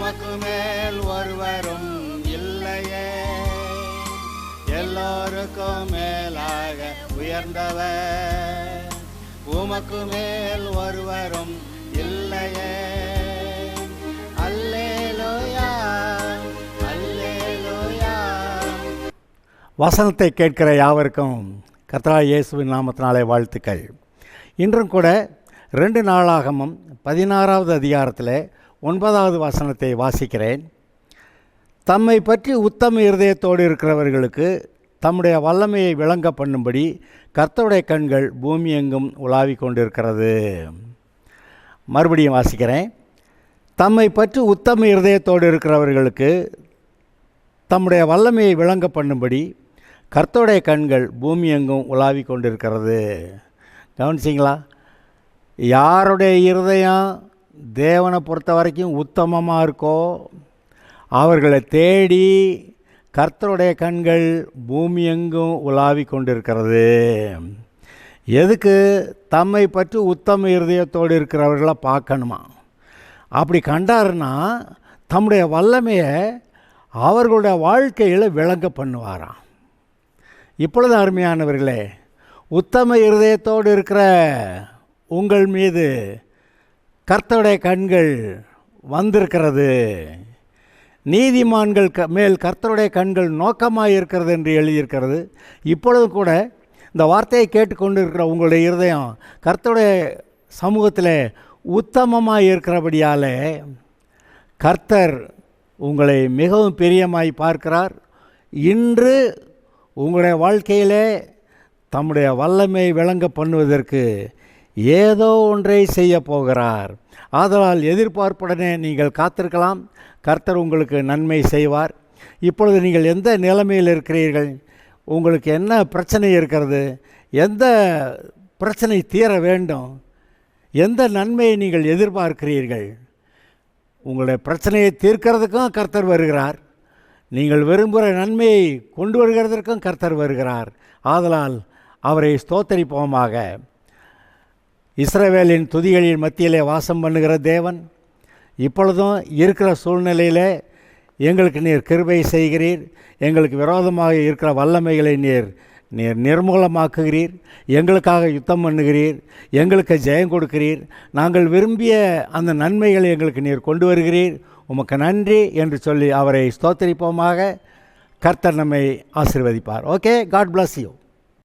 உமக்கு மேல் ஒருவரும் இல்லையே, எல்லோருக்கும் மேலாக உயர்ந்தவர், உமக்கு மேல் ஒருவரும் இல்லையே. அல்லேலூயா, அல்லேலூயா. வசனத்தை கேட்கிற யாவருக்கும் கர்த்தராகிய இயேசுவின் நாமத்தினாலே வாழ்த்துக்கள். இன்றும் கூட 2 நாளாகமம் 16வது அதிகாரத்தில் 9வது வசனத்தை வாசிக்கிறேன். தம்மை பற்றி உத்தம இருதயத்தோடு இருக்கிறவர்களுக்கு தம்முடைய வல்லமையை விளங்க பண்ணும்படி கர்த்தருடைய கண்கள் பூமி எங்கும் உலாவிக் கொண்டிருக்கிறது. மறுபடியும் வாசிக்கிறேன். தம்மை பற்றி உத்தம இருதயத்தோடு இருக்கிறவர்களுக்கு தம்முடைய வல்லமையை விளங்க பண்ணும்படி கர்த்தருடைய கண்கள் பூமி எங்கும் உலாவிக் கொண்டிருக்கிறது. கவனிச்சிங்களா? யாருடைய இருதயம் தேவனை பொறுத்த வரைக்கும் உத்தமமாக இருக்கோ அவர்களை தேடி கர்த்தருடைய கண்கள் பூமி எங்கும் உலாவிக் கொண்டிருக்கிறது. எதுக்கு? தம்மை பற்றி உத்தம இருதயத்தோடு இருக்கிறவர்களை பார்க்கணுமா. அப்படி கண்டாருன்னா தம்முடைய வல்லமையை அவர்களுடைய வாழ்க்கையில் விளங்க பண்ணுவாராம். இப்பொழுது அருமையானவர்களே, உத்தம இருதயத்தோடு இருக்கிற உங்கள் மீது கர்த்தருடைய கண்கள் வந்திருக்கிறது. நீதிமான்கள் மேல் கர்த்தருடைய கண்கள் நோக்கமாக இருக்கிறது என்று எழுதியிருக்கிறது. இப்பொழுது கூட இந்த வார்த்தையை கேட்டுக்கொண்டு இருக்கிற உங்களுடைய இருதயம் கர்த்தருடைய சமூகத்தில் உத்தமமாக இருக்கிறபடியால் கர்த்தர் உங்களை மிகவும் பிரியமாய் பார்க்கிறார். இன்று உங்களுடைய வாழ்க்கையிலே தம்முடைய வல்லமை விளங்க பண்ணுவதற்கு ஏதோ ஒன்றை செய்ய போகிறார். ஆதலால் எதிர்பார்ப்புடனே நீங்கள் காத்திருக்கலாம். கர்த்தர் உங்களுக்கு நன்மை செய்வார். இப்பொழுது நீங்கள் எந்த நிலைமையில் இருக்கிறீர்கள்? உங்களுக்கு என்ன பிரச்சனை இருக்கிறது? எந்த பிரச்சனை தீர வேண்டும்? எந்த நன்மையை நீங்கள் எதிர்பார்க்கிறீர்கள்? உங்களுடைய பிரச்சனையை தீர்க்கிறதுக்கும் கர்த்தர் வருகிறார். நீங்கள் விரும்புகிற நன்மையை கொண்டு வருகிறதற்கும் கர்த்தர் வருகிறார். ஆதலால் அவரை ஸ்தோத்தரிப்போமாக. இஸ்ரவேலின் துதிகளின் மத்தியிலே வாசம் பண்ணுகிற தேவன், இப்பொழுதும் இருக்கிற சூழ்நிலையில் எங்களுக்கு நீர் கிருபை செய்கிறீர். எங்களுக்கு விரோதமாக இருக்கிற வல்லமைகளை நீர் நிர்மூலமாக்குகிறீர். எங்களுக்காக யுத்தம் பண்ணுகிறீர். எங்களுக்கு ஜெயம் கொடுக்கிறீர். நாங்கள் விரும்பிய அந்த நன்மைகளை எங்களுக்கு நீர் கொண்டு வருகிறீர். உமக்கு நன்றி என்று சொல்லி அவரை ஸ்தோத்தரிப்போமாக. கர்த்தர் நம்மை ஆசீர்வதிப்பார். Okay, God bless you.